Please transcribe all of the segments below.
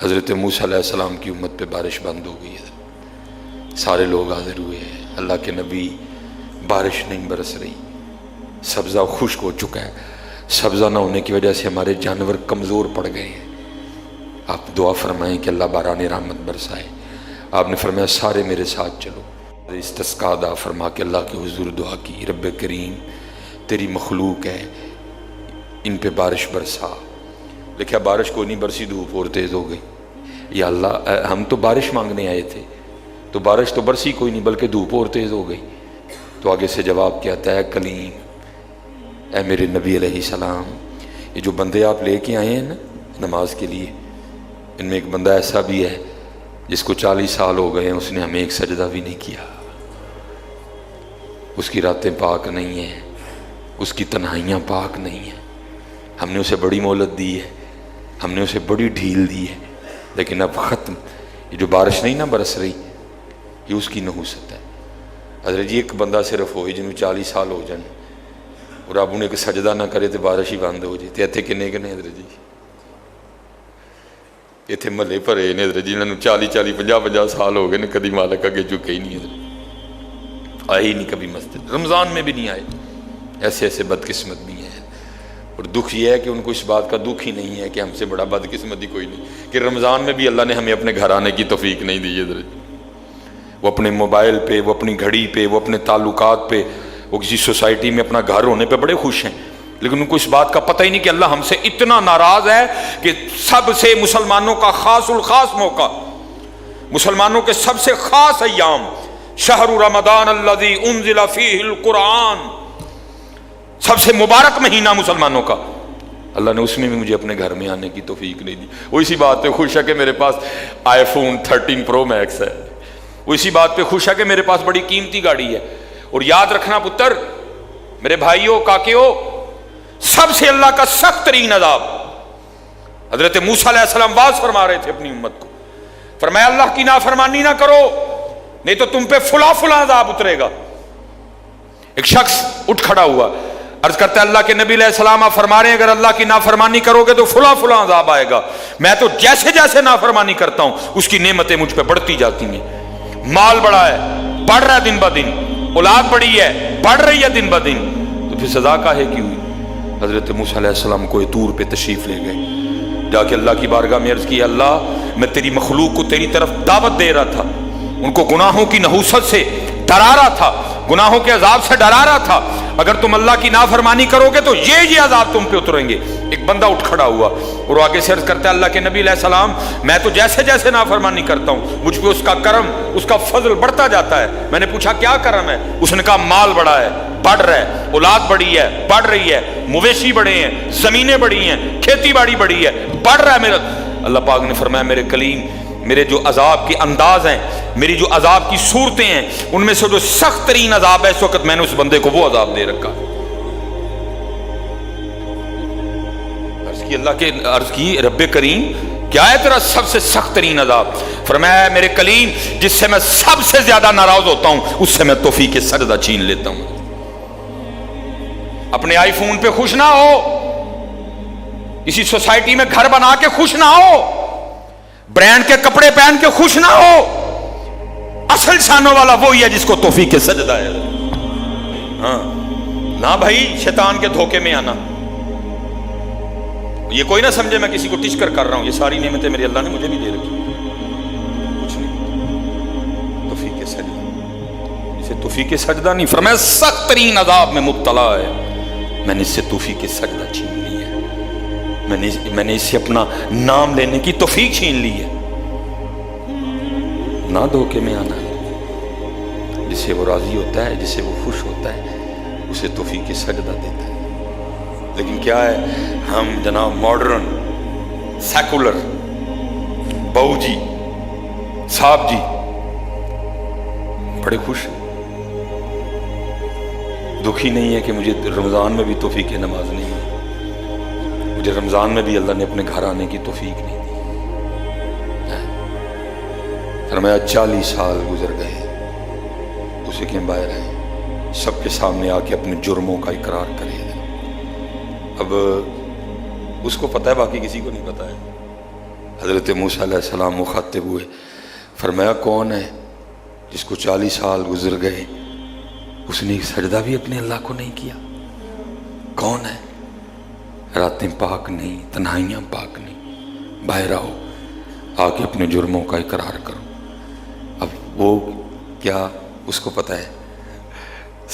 حضرت موسیٰ علیہ السلام کی امت پہ بارش بند ہو گئی ہے، سارے لوگ حاضر ہوئے ہیں، اللہ کے نبی، بارش نہیں برس رہی، سبزہ خشک ہو چکا ہے، سبزہ نہ ہونے کی وجہ سے ہمارے جانور کمزور پڑ گئے ہیں، آپ دعا فرمائیں کہ اللہ باران رحمت برسائے۔ آپ نے فرمایا سارے میرے ساتھ چلو، استسقاء ادا فرما کے اللہ کے حضور دعا کی، رب کریم تیری مخلوق ہے، ان پہ بارش برسا۔ لکھا بارش کوئی نہیں برسی، دھوپ اور تیز ہو گئی۔ یا اللہ ہم تو بارش مانگنے آئے تھے، تو بارش تو برسی کوئی نہیں بلکہ دھوپ اور تیز ہو گئی۔ تو آگے سے جواب کیا آتا ہے، کلیم اے میرے نبی علیہ السلام، یہ جو بندے آپ لے کے آئے ہیں نا نماز کے لیے، ان میں ایک بندہ ایسا بھی ہے جس کو 40 سال ہو گئے ہیں، اس نے ہمیں ایک سجدہ بھی نہیں کیا، اس کی راتیں پاک نہیں ہیں، اس کی تنہائیاں پاک نہیں ہیں، ہم نے اسے بڑی مہلت دی ہے، ہم نے اسے بڑی ڈھیل دی ہے، لیکن اب ختم۔ یہ جو بارش نہیں نہ برس رہی، یہ اس کی نحوست ہے۔ حضرت جی ایک بندہ صرف ہوئی جنہوں 40 سال ہو جائیں اور اب انہیں سجدہ نہ کرے تو بارش ہی بند ہو جائے، اتنے کنے کنے حضرت جی اتنے محلے بھرے نے حضرت جی، انہوں 40 سال ہو گئے نے، کدی مالک اگے جھکے ہی نہیں، حضرت آئے ہی نہیں کبھی مسجد، رمضان میں بھی نہیں آئے۔ ایسے ایسے بدقسمت بھی ہیں، اور دکھ یہ ہے کہ ان کو اس بات کا دکھ ہی نہیں ہے کہ ہم سے بڑا بدقسمت ہی کوئی نہیں، کہ رمضان میں بھی اللہ نے ہمیں اپنے گھر آنے کی توفیق نہیں دی ہے۔ وہ اپنے موبائل پہ، وہ اپنی گھڑی پہ، وہ اپنے تعلقات پہ، وہ کسی سوسائٹی میں اپنا گھر ہونے پہ بڑے خوش ہیں، لیکن ان کو اس بات کا پتہ ہی نہیں کہ اللہ ہم سے اتنا ناراض ہے کہ سب سے مسلمانوں کا خاص الخاص موقع، مسلمانوں کے سب سے خاص ایام، شہر رمضان الذی انزل فیہ القرآن، سب سے مبارک مہینہ مسلمانوں کا، اللہ نے اس میں بھی مجھے اپنے گھر میں آنے کی توفیق نہیں دی۔ وہ اسی بات پہ خوش ہے کہ میرے پاس آئی فون 13 پرو میکس ہے، وہ اسی بات پہ خوش ہے کہ میرے پاس بڑی قیمتی گاڑی ہے۔ اور یاد رکھنا پتر، میرے بھائیوں، کاکیوں، سب سے اللہ کا سخت ترین عذاب، حضرت موسیٰ علیہ السلام واز فرما رہے تھے اپنی امت کو، فرمایا اللہ کی نافرمانی نہ کرو نہیں تو تم پہ فلاں فلاں عذاب اترے گا۔ ایک شخص اٹھ کھڑا ہوا، عرض کرتا ہے اللہ کے نبی علیہ السلام آپ فرما رہے ہیں اگر اللہ کی نافرمانی کرو گے تو فلاں فلاں عذاب آئے گا، میں تو جیسے جیسے نافرمانی کرتا ہوں اس کی نعمتیں مجھ پہ بڑھتی جاتی ہیں، مال بڑا ہے، بڑھ رہا ہے دن بہ دن، اولاد بڑی ہے، بڑھ رہی ہے دن بہ دن، تو پھر سزا کاہے کی ہوئی؟ حضرت موسیٰ علیہ السلام کوئی طور پہ تشریف لے گئے، جا کے اللہ کی بارگاہ میں عرض کی، اللہ میں تیری مخلوق کو تیری طرف دعوت دے رہا تھا، ان کو گناہوں کی نحوست سے ڈرا رہا تھا، گناہوں کے عذاب سے ڈرا رہا تھا، اگر تم اللہ کی نافرمانی کرو گے تو یہ عذاب تم پہ اتریں گے۔ ایک بندہ اٹھ کھڑا ہوا اور آگے سے عرض کرتا ہے اللہ کے نبی علیہ السلام میں تو جیسے جیسے نافرمانی کرتا ہوں مجھ پہ اس کا کرم، اس کا فضل بڑھتا جاتا ہے۔ میں نے پوچھا کیا کرم ہے؟ اس نے کہا مال بڑا ہے، بڑھ رہا ہے، اولاد بڑی ہے، بڑھ رہی ہے، مویشی بڑے ہیں، زمینیں بڑی ہیں، کھیتی باڑی بڑی ہے، بڑھ رہا ہے میرا۔ اللہ پاک نے فرمایا میرے کلیم، میرے جو عذاب کے انداز ہیں، میری جو عذاب کی صورتیں ہیں، ان میں سے جو سخت ترین عذاب ہے اس وقت میں نے اس بندے کو وہ عذاب دے رکھا۔ اللہ کے عرض کی رب کریم کیا ہے تیرا سب سے سخت ترین عذاب؟ فرمایا میرے کلیم جس سے میں سب سے زیادہ ناراض ہوتا ہوں اس سے میں توفیق سجدہ چھین لیتا ہوں۔ اپنے آئی فون پہ خوش نہ ہو، کسی سوسائٹی میں گھر بنا کے خوش نہ ہو، برانڈ کے کپڑے پہن کے خوش نہ ہو، اصل شانوں والا وہی ہے جس کو توفیق سجدہ ہے۔ ہاں نہ بھائی شیطان کے دھوکے میں آنا، یہ کوئی نہ سمجھے میں کسی کو ٹچ کر رہا ہوں، یہ ساری نعمتیں میری اللہ نے مجھے بھی دے رکھی، کچھ نہیں، توفیق سجدہ، اسے توفیق سجدہ نہیں، فرمایا سخت ترین عذاب میں مبتلا ہے، میں نے اس سے توفیق سجدہ چھین لی ہے، میں نے اس سے اپنا نام لینے کی توفیق چھین لی ہے۔ نہ دھوکے میں آنا ہے، جسے وہ راضی ہوتا ہے، جسے وہ خوش ہوتا ہے اسے توفیق سجدہ دیتا ہے۔ لیکن کیا ہے، ہم جناب ماڈرن، سیکولر، بہو جی، صاحب جی بڑے خوش ہیں، دکھی نہیں ہے کہ مجھے رمضان میں بھی توفیق نماز نہیں ہے، مجھے رمضان میں بھی اللہ نے اپنے گھر آنے کی توفیق نہیں دی۔ فرمایا 40 سال گزر گئے، اسے کے باہر ہیں، سب کے سامنے آ کے اپنے جرموں کا اقرار کرے۔ اب اس کو پتہ ہے، باقی کسی کو نہیں پتہ ہے، حضرت موسیٰ علیہ السلام مخاطب ہوئے، فرمایا کون ہے جس کو 40 سال گزر گئے اس نے ایک سجدہ بھی اپنے اللہ کو نہیں کیا؟ کون ہے؟ راتیں پاک نہیں، تنہائیاں پاک نہیں، باہر آؤ، آ کے اپنے جرموں کا اقرار کرو۔ اب وہ کیا اس کو پتہ ہے؟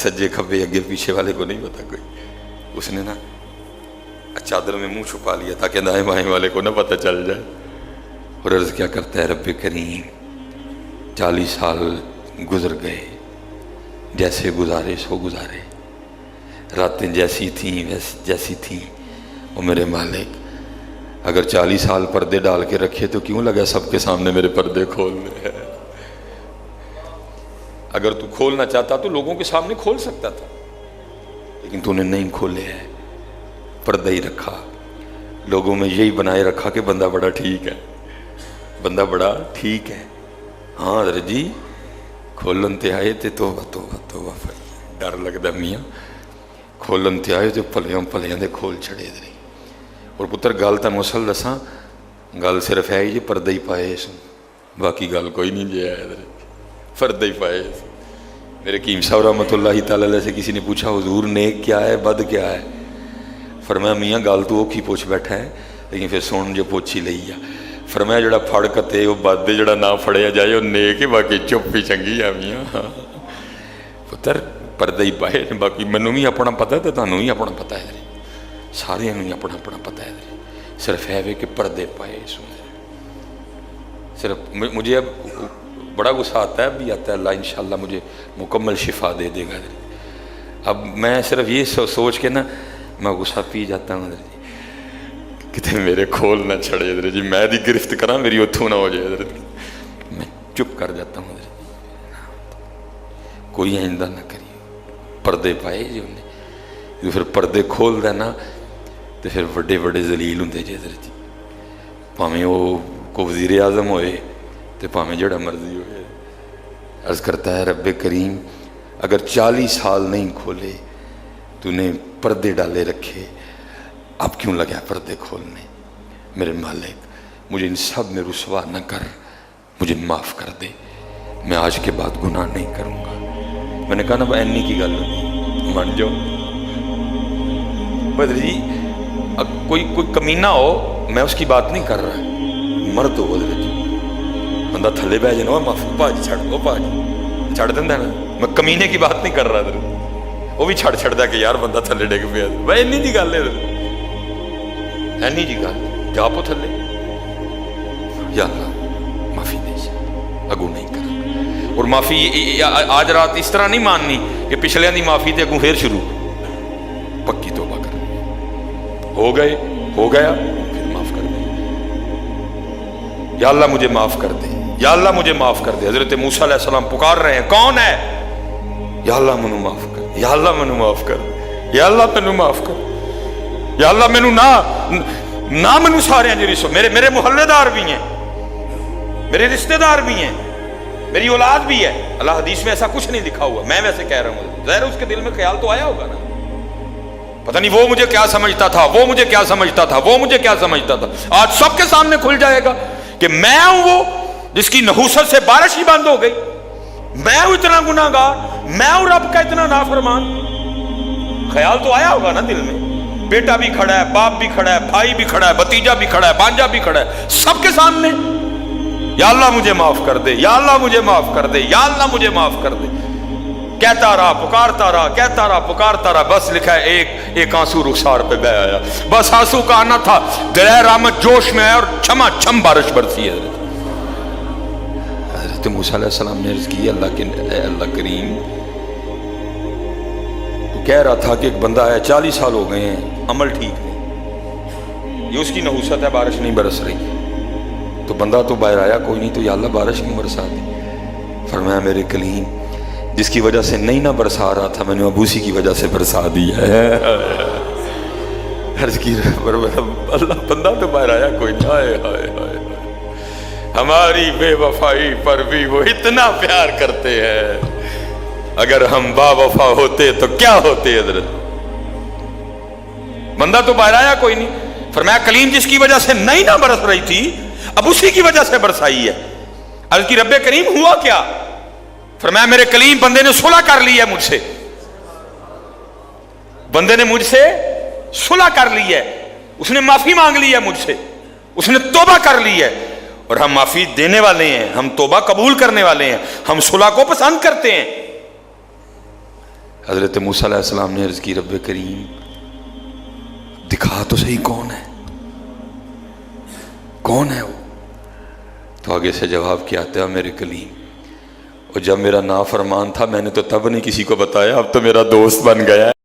سجے کھبے اگے پیچھے والے کو نہیں پتا کوئی۔ اس نے نا چادر میں منہ چھپا لیا تاکہ دائیں بائیں والے کو نہ پتہ چل جائے، اور عرض کیا کرتا ہے، رب کریم 40 سال گزر گئے، جیسے گزارے سو گزارے، راتیں جیسی تھیں جیسی تھیں، وہ میرے مالک اگر 40 سال پردے ڈال کے رکھے تو کیوں لگا سب کے سامنے میرے پردے کھولنے ہیں؟ اگر تو کھولنا چاہتا تو لوگوں کے سامنے کھول سکتا تھا، لیکن تو نے نہیں کھولے ہیں، پردہ ہی رکھا، لوگوں میں یہی بنائے رکھا کہ بندہ بڑا ٹھیک ہے، بندہ بڑا ٹھیک ہے۔ ہاں حضرت جی کھولن تے آئے تے توبہ توبہ توبہ، ڈر لگدا میاں، کھولن تے آئے تے پلیاں دے کھول چھڑے دے۔ اور پتر گل تن مسل دساں، گل صرف ہے جی پردہ ہی پائے سن، باقی گل کوئی نہیں جی ہے، پردہ ہی پائے۔ میرے حکیم صاحب رحمۃ اللہ تعالی علیہ سے کسی نے پوچھا حضور نیک کیا ہے بد کیا ہے؟ فرمایا میاں گل تو اوکھی پوچھ بیٹھا ہے، لیکن پھر سن جو پوچھی لئی ہے۔ فرمایا جڑا پھڑ کتے وہ بد ہے، جڑا نہ پھڑیا جائے وہ نیک ہے، باقی چپ ہی چنگی ہے میاں۔ پتر پردہ ہی پائے، باقی مینوں بھی اپنا پتہ ہے تو تانوں بھی اپنا پتہ ہے، سارے ہی اپنا اپنا پتہ ہے، صرف ہے کہ پردے پائے سن۔ صرف مجھے اب بڑا غصہ آتا ہے، اب بھی آتا ہے، اللہ انشاءاللہ مجھے مکمل شفا دے دے گا۔ اب میں صرف یہ سوچ کے نا میں غصہ پی جاتا ہوں، حضرت جی کتے میرے کھول نہ چھڑے، حضرت جی میں دی گرفت کراں میری اتھوں نہ ہو جائے، حضرت میں چپ کر جاتا ہوں، حضرت جی کوئی آئندہ نہ کریے۔ پردے پائے جی انہیں، جو پھر پردے کھول دے نا تو پھر بڑے بڑے ذلیل ہوں جی حضرت جی، پاویں وہ کو وزیر اعظم ہوئے تو پاویں جڑا مرضی ہوئے۔ عرض کرتا ہے رب کریم اگر 40 سال نہیں کھولے تو نے پردے ڈالے رکھے، اب کیوں لگا پردے کھولنے؟ میرے مالک مجھے ان سب میں رسوا نہ کر، مجھے معاف کر دے، میں آج کے بعد گناہ نہیں کروں گا۔ میں نے کہا نا اینی کی گل مان جاؤ بدر جی، کوئی کمینہ ہو میں اس کی بات نہیں کر رہا، مرد ہو بدر جی، بندہ تھلے بہ جانا معاف پاجی چھڑ دو، پاجی چھڑ دینا نا، میں کمینے کی بات نہیں کر رہا، در وہ بھی چھڑ چھڑ دا کہ یار بندہ تھلے ڈگ پیا، بھائی اینی دی گل ہے، اینی جی گل جا پو تھلے، یا اللہ معافی دے اگو نہیں کر۔ اور معافی آج رات اس طرح نہیں ماننی کہ پچھلیاں دی معافی تے اگوں پھر شروع، پکی توبہ کر، ہو گئے ہو گیا پھر معاف کر دے، یا اللہ مجھے معاف کر دے، یا اللہ مجھے معاف کر دے۔ حضرت موسیٰ علیہ السلام پکار رہے ہیں، کون ہے؟ یا اللہ مینوں معاف کر، یا اللہ مینوں معاف کر، یا اللہ مینوں معاف کر، یا اللہ مینوں نہ مینوں سارے جی میرے محلے دار بھی ہیں، میرے رشتہ دار بھی ہیں، میری اولاد بھی ہے۔ اللہ حدیث میں ایسا کچھ نہیں لکھا ہوا، میں ویسے کہہ رہا ہوں، ظاہر اس کے دل میں خیال تو آیا ہوگا نا، پتہ نہیں وہ مجھے کیا سمجھتا تھا، وہ مجھے کیا سمجھتا تھا، وہ مجھے کیا سمجھتا تھا۔ آج سب کے سامنے کھل جائے گا کہ میں ہوں وہ جس کی نحوست سے بارش ہی بند ہو گئی، میں ہوں اتنا گناہ گار، میں ہوں رب کا اتنا نافرمان۔ خیال تو آیا ہوگا نا دل میں، بیٹا بھی کھڑا ہے، باپ بھی کھڑا ہے، بھائی بھی کھڑا ہے، بھتیجا بھی کھڑا ہے، بانجا بھی کھڑا ہے، سب کے سامنے یا اللہ مجھے معاف کر دے، یا اللہ مجھے معاف کر دے، یا اللہ مجھے معاف کر دے۔ کہتا رہا پکارتا رہا، کہتا رہا پکارتا رہا، بس لکھا ہے ایک آنسو رخسار پہ بہ آیا، بس آنسو کا آنا تھا، دریائے رحمت جوش میں ہے اور چھما چھم بارش برسی ہے۔ حضرت موسیٰ علیہ السلام نے عرض کی اللہ کریم تو کہہ رہا تھا کہ ایک بندہ ہے 40 سال ہو گئے ہیں عمل ٹھیک نہیں، یہ اس کی نحوست ہے، بارش نہیں برس رہی، تو بندہ تو باہر آیا کوئی نہیں، تو یا اللہ بارش کیوں برسا دی؟ فرمایا میرے کلیم جس کی وجہ سے نہیں نہ برسا رہا تھا میں نے اب اسی کی وجہ سے برسا دی ہے۔ عرض کی اللہ بندہ تو باہر آیا کوئی نہیں، ہائے ہائے ہائے ہماری بے وفائی پر بھی وہ اتنا پیار کرتے ہیں، اگر ہم با وفا ہوتے تو کیا ہوتے؟ حضرت بندہ تو باہر آیا کوئی نہیں، فرمایا کلیم جس کی وجہ سے نہیں نہ برس رہی تھی اب اسی کی وجہ سے برسائی ہے۔ عرض کی رب کریم ہوا کیا؟ فرمایا میرے کلیم بندے نے صلح کر لی ہے مجھ سے، بندے نے مجھ سے صلح کر لی ہے، اس نے معافی مانگ لی ہے مجھ سے، اس نے توبہ کر لی ہے، اور ہم معافی دینے والے ہیں، ہم توبہ قبول کرنے والے ہیں، ہم صلح کو پسند کرتے ہیں۔ حضرت موسیٰ علیہ السلام نے عرض کی رب کریم دکھا تو صحیح کون ہے، کون ہے وہ؟ تو آگے سے جواب کیا آتا ہے میرے کلیم، اور جب میرا نافرمان تھا میں نے تو تب نہیں کسی کو بتایا، اب تو میرا دوست بن گیا ہے۔